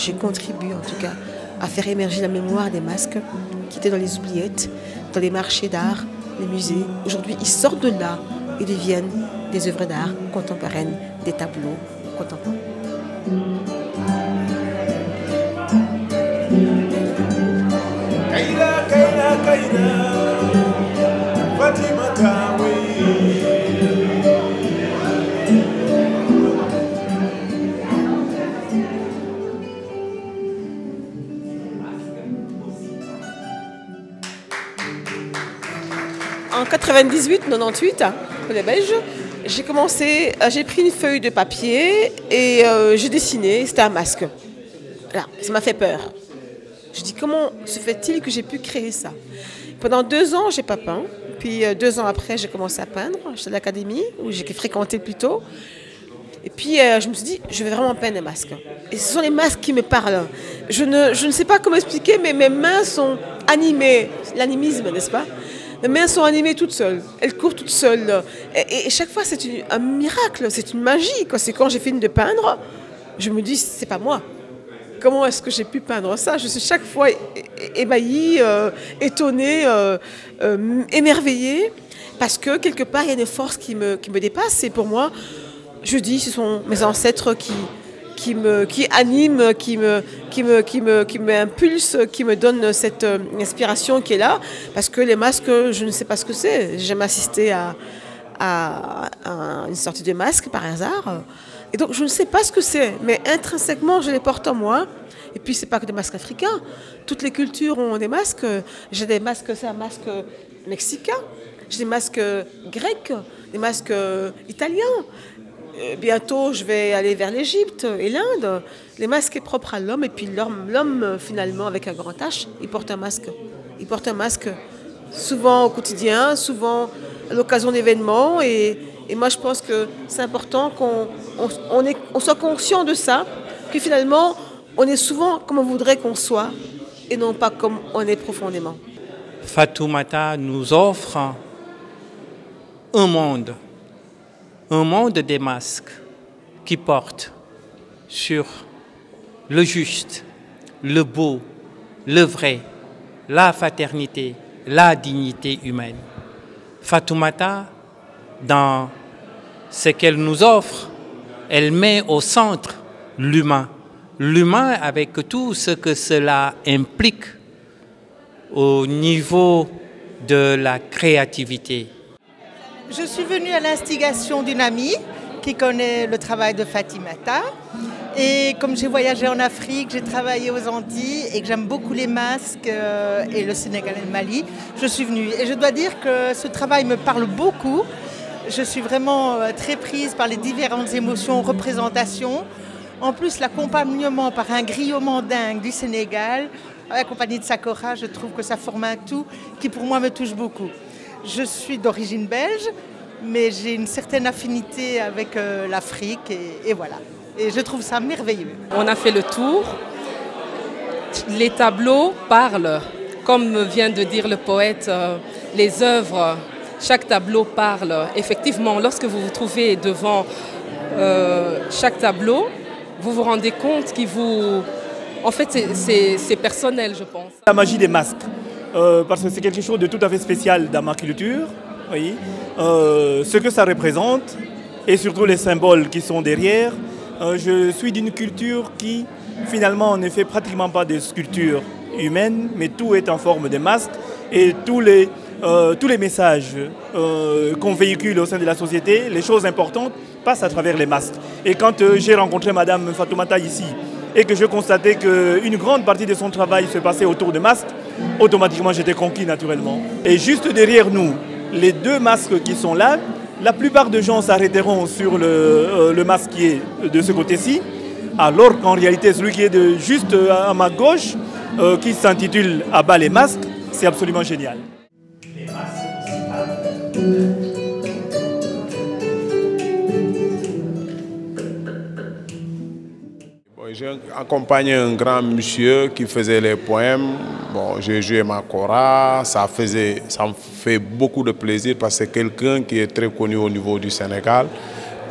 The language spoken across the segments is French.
j'ai contribué en tout cas à faire émerger la mémoire des masques qui étaient dans les oubliettes, dans les marchés d'art, les musées. Aujourd'hui, ils sortent de là et deviennent des œuvres d'art contemporaines, des tableaux contemporains. En 98-98, pour les Belges, j'ai pris une feuille de papier et j'ai dessiné, c'était un masque. Là, ça m'a fait peur. Je dis, comment se fait-il que j'ai pu créer ça? Pendant 2 ans, je n'ai pas peint. Puis 2 ans après, j'ai commencé à peindre. J'étais à l'académie, où j'ai fréquenté plus tôt. Et puis, je me suis dit, je vais vraiment peindre des masques. Et ce sont les masques qui me parlent. Je ne sais pas comment expliquer, mais mes mains sont animées. L'animisme, n'est-ce pas? Mes mains sont animées toutes seules. Elles courent toutes seules. Et chaque fois, c'est un miracle, c'est une magie. C'est quand j'ai fini de peindre, je me dis, c'est pas moi. Comment est-ce que j'ai pu peindre ça? Je suis chaque fois ébahie, étonnée, émerveillée, parce que quelque part, il y a une force qui me dépasse. Et pour moi, je dis, ce sont mes ancêtres qui animent, qui m'impulsent, qui me donnent cette inspiration qui est là. Parce que les masques, je ne sais pas ce que c'est. J'ai jamais assisté à une sortie de masque par hasard. Et donc, je ne sais pas ce que c'est, mais intrinsèquement, je les porte en moi. Et puis, ce n'est pas que des masques africains. Toutes les cultures ont des masques. J'ai des masques, c'est un masque mexicain. J'ai des masques grecs, des masques italiens. Bientôt, je vais aller vers l'Égypte et l'Inde. Les masques est propre à l'homme. Et puis, l'homme, finalement, avec un grand H, il porte un masque. Il porte un masque souvent au quotidien, souvent à l'occasion d'événements. Et moi, je pense que c'est important qu'on soit conscient de ça, que finalement, on est souvent comme on voudrait qu'on soit et non pas comme on est profondément. Fatoumata nous offre un monde des masques qui portent sur le juste, le beau, le vrai, la fraternité, la dignité humaine. Fatoumata, dans ce qu'elle nous offre, elle met au centre l'humain. L'humain avec tout ce que cela implique au niveau de la créativité. Je suis venue à l'instigation d'une amie qui connaît le travail de Fatimata. Et comme j'ai voyagé en Afrique, j'ai travaillé aux Antilles et que j'aime beaucoup les masques et le Sénégal et le Mali, je suis venue. Et je dois dire que ce travail me parle beaucoup. Je suis vraiment très prise par les différentes émotions, représentations. En plus, l'accompagnement par un griot mandingue du Sénégal, accompagné de Sakora, je trouve que ça forme un tout qui pour moi me touche beaucoup. Je suis d'origine belge, mais j'ai une certaine affinité avec l'Afrique et voilà. Et je trouve ça merveilleux. On a fait le tour. Les tableaux parlent. Comme vient de dire le poète, les œuvres, chaque tableau parle. Effectivement, lorsque vous vous trouvez devant chaque tableau, vous vous rendez compte qu'il vous... En fait, c'est personnel, je pense. La magie des masques, parce que c'est quelque chose de tout à fait spécial dans ma culture. Oui. Ce que ça représente, et surtout les symboles qui sont derrière. Je suis d'une culture qui, finalement, ne fait pratiquement pas de sculpture humaine, mais tout est en forme de masque. Et tous les messages qu'on véhicule au sein de la société, les choses importantes, passent à travers les masques. Et quand j'ai rencontré Madame Fatoumata ici, et que je constatais qu'une grande partie de son travail se passait autour de masques, automatiquement j'étais conquis naturellement. Et juste derrière nous, les 2 masques qui sont là, la plupart des gens s'arrêteront sur le masque qui est de ce côté-ci, alors qu'en réalité celui qui est juste à ma gauche, qui s'intitule « À bas les masques », c'est absolument génial. Les masques, j'ai accompagné un grand monsieur qui faisait les poèmes. Bon, j'ai joué ma kora, ça me fait beaucoup de plaisir parce que c'est quelqu'un qui est très connu au niveau du Sénégal,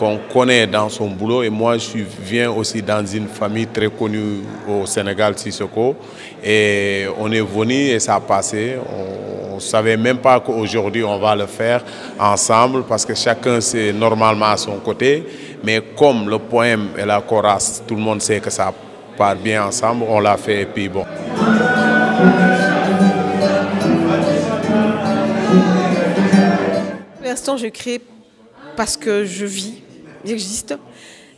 qu'on connaît dans son boulot. Et moi, je viens aussi dans une famille très connue au Sénégal, Sissoko. Et on est venu et ça a passé. On ne savait même pas qu'aujourd'hui, on va le faire ensemble parce que chacun, c'est normalement à son côté. Mais comme le poème et la chorale, tout le monde sait que ça part bien ensemble, on l'a fait et puis bon. Pour l'instant, je crée parce que je vis, j'existe.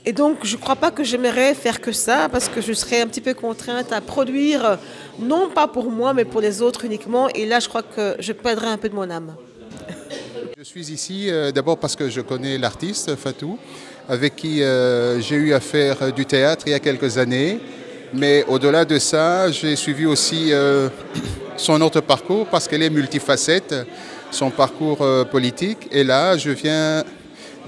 Et donc, je ne crois pas que j'aimerais faire que ça parce que je serais un petit peu contrainte à produire, non pas pour moi, mais pour les autres uniquement. Et là, je crois que je perdrais un peu de mon âme. Je suis ici d'abord parce que je connais l'artiste Fatou, avec qui j'ai eu à faire du théâtre il y a quelques années. Mais au-delà de ça, j'ai suivi aussi son autre parcours parce qu'elle est multifacette, son parcours politique. Et là, je viens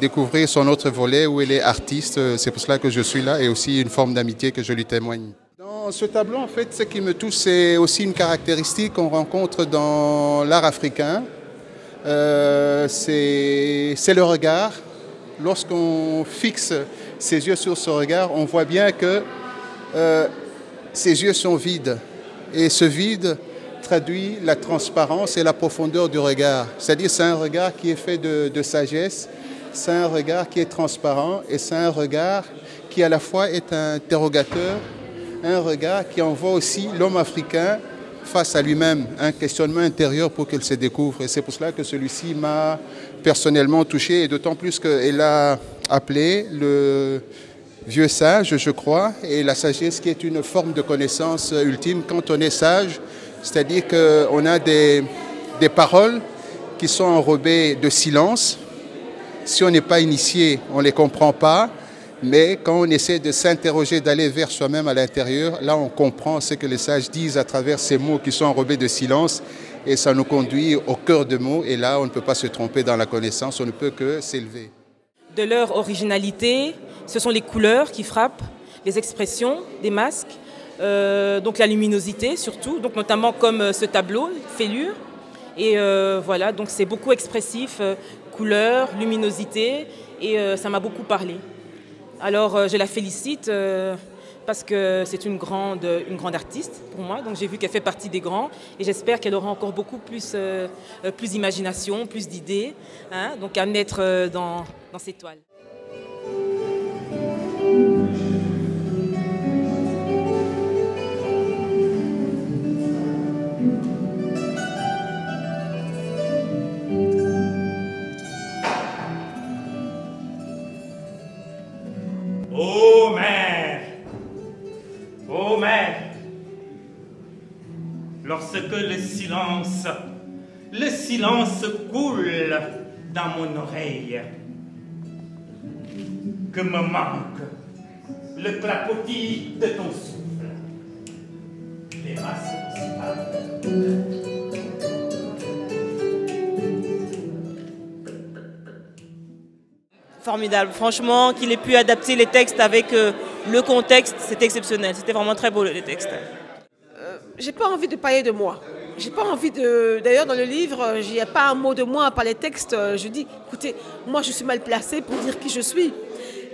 découvrir son autre volet où elle est artiste. C'est pour cela que je suis là et aussi une forme d'amitié que je lui témoigne. Dans ce tableau, en fait, ce qui me touche, c'est aussi une caractéristique qu'on rencontre dans l'art africain. C'est le regard. Lorsqu'on fixe ses yeux sur ce regard, on voit bien que ses yeux sont vides. Et ce vide traduit la transparence et la profondeur du regard. C'est-à-dire c'est un regard qui est fait de sagesse, c'est un regard qui est transparent et c'est un regard qui à la fois est un interrogateur, un regard qui envoie aussi l'homme africain face à lui-même, un questionnement intérieur pour qu'il se découvre. Et c'est pour cela que celui-ci m'a personnellement touché, et d'autant plus qu'elle a appelé le vieux sage, je crois, et la sagesse qui est une forme de connaissance ultime. Quand on est sage, c'est-à-dire qu'on a des paroles qui sont enrobées de silence. Si on n'est pas initié, on ne les comprend pas. Mais quand on essaie de s'interroger, d'aller vers soi-même à l'intérieur, là on comprend ce que les sages disent à travers ces mots qui sont enrobés de silence. Et ça nous conduit au cœur de mots. Et là, on ne peut pas se tromper dans la connaissance, on ne peut que s'élever. De leur originalité, ce sont les couleurs qui frappent, les expressions des masques, donc la luminosité surtout, donc notamment comme ce tableau, Fêlure. Et voilà, donc c'est beaucoup expressif, couleurs, luminosité, et ça m'a beaucoup parlé. Alors je la félicite parce que c'est une grande artiste pour moi, donc j'ai vu qu'elle fait partie des grands et j'espère qu'elle aura encore beaucoup plus d'imagination, plus d'idées, hein, donc à naître dans ces toiles. Ô mère, lorsque le silence coule dans mon oreille, que me manque le clapotis de ton souffle, les masques qui parlent. Formidable, franchement, qu'il ait pu adapter les textes avec le contexte, c'est exceptionnel. C'était vraiment très beau les textes. J'ai pas envie de parler de moi. J'ai pas envie de. D'ailleurs, dans le livre, il n'y a pas un mot de moi par les textes. Je dis, écoutez, moi je suis mal placée pour dire qui je suis.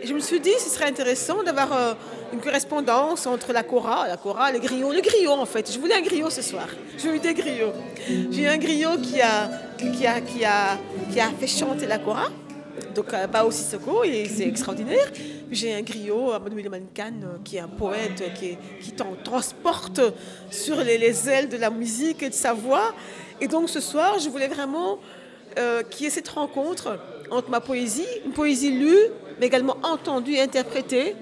Et je me suis dit, ce serait intéressant d'avoir une correspondance entre la kora, le griot. Le griot, en fait. Je voulais un griot ce soir. J'ai eu des griots. J'ai eu un griot qui a fait chanter la kora. Donc Bao Sissoko, et c'est extraordinaire. J'ai un griot, Amadou Mankan, qui est un poète qui transporte sur les ailes de la musique et de sa voix. Et donc ce soir, je voulais vraiment qu'il y ait cette rencontre entre ma poésie, une poésie lue, mais également entendue et interprétée.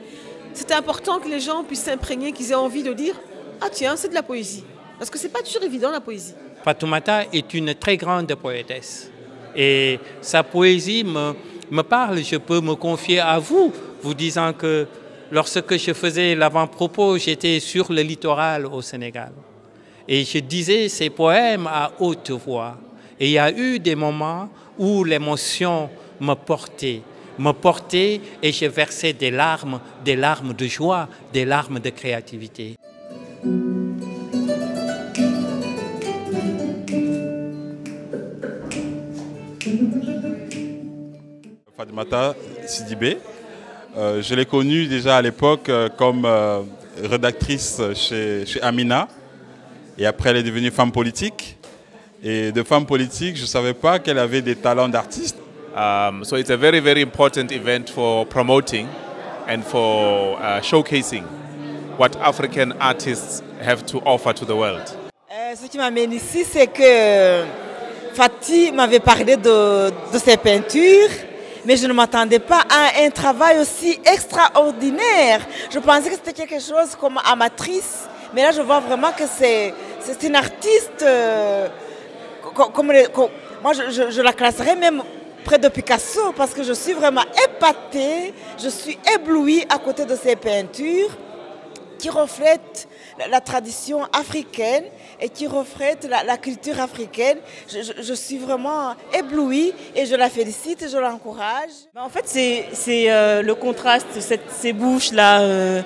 C'était important que les gens puissent s'imprégner, qu'ils aient envie de dire « Ah tiens, c'est de la poésie ». Parce que ce n'est pas toujours évident, la poésie. Fatoumata est une très grande poétesse. Et sa poésie me parle. Je peux me confier à vous, vous disant que lorsque je faisais l'avant-propos, j'étais sur le littoral au Sénégal. Et je disais ces poèmes à haute voix. Et il y a eu des moments où l'émotion me portait et je versais des larmes de joie, des larmes de créativité. Fatoumata, Sidibé. Je l'ai connue déjà à l'époque comme rédactrice chez Amina. Et après, elle est devenue femme politique. Et de femme politique, je ne savais pas qu'elle avait des talents d'artiste. So it's a very, very important event for promoting and for showcasing what African artists have to offer to the world. Ce qui m'amène ici, c'est que Fatih m'avait parlé de ses peintures, mais je ne m'attendais pas à un travail aussi extraordinaire. Je pensais que c'était quelque chose comme amatrice, mais là je vois vraiment que c'est une artiste, moi je la classerais même près de Picasso, parce que je suis vraiment épatée, je suis éblouie à côté de ses peintures qui reflètent la tradition africaine et qui reflètent la culture africaine. Je suis vraiment éblouie et je la félicite et je l'encourage. En fait, c'est le contraste, ces bouches-là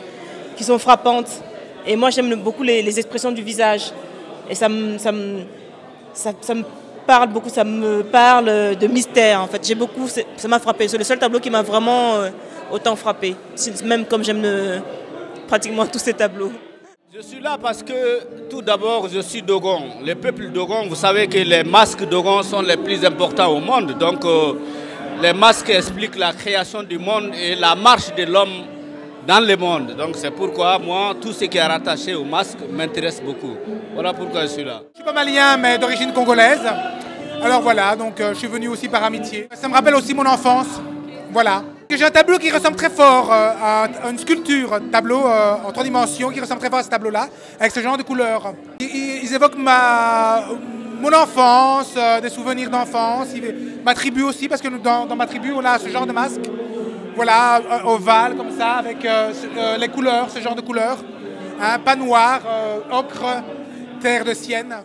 qui sont frappantes. Et moi, j'aime beaucoup les expressions du visage. Et ça me parle beaucoup, ça me parle de mystère. En fait, ça m'a frappé. C'est le seul tableau qui m'a vraiment autant frappé. Même comme j'aime pratiquement tous ces tableaux. Je suis là parce que tout d'abord je suis Dogon. Le peuple Dogon, vous savez que les masques Dogon sont les plus importants au monde. Donc les masques expliquent la création du monde et la marche de l'homme dans le monde. Donc c'est pourquoi moi, tout ce qui est rattaché aux masques m'intéresse beaucoup. Voilà pourquoi je suis là. Je suis pas malien mais d'origine congolaise. Alors voilà, donc je suis venu aussi par amitié. Ça me rappelle aussi mon enfance. Voilà. J'ai un tableau qui ressemble très fort à une sculpture, un tableau en 3 dimensions qui ressemble très fort à ce tableau-là, avec ce genre de couleurs. Ils évoquent mon enfance, des souvenirs d'enfance, ma tribu aussi, parce que dans ma tribu, on a ce genre de masque. Voilà, ovale comme ça, avec les couleurs, ce genre de couleurs. Hein, pas noir, ocre, terre de sienne.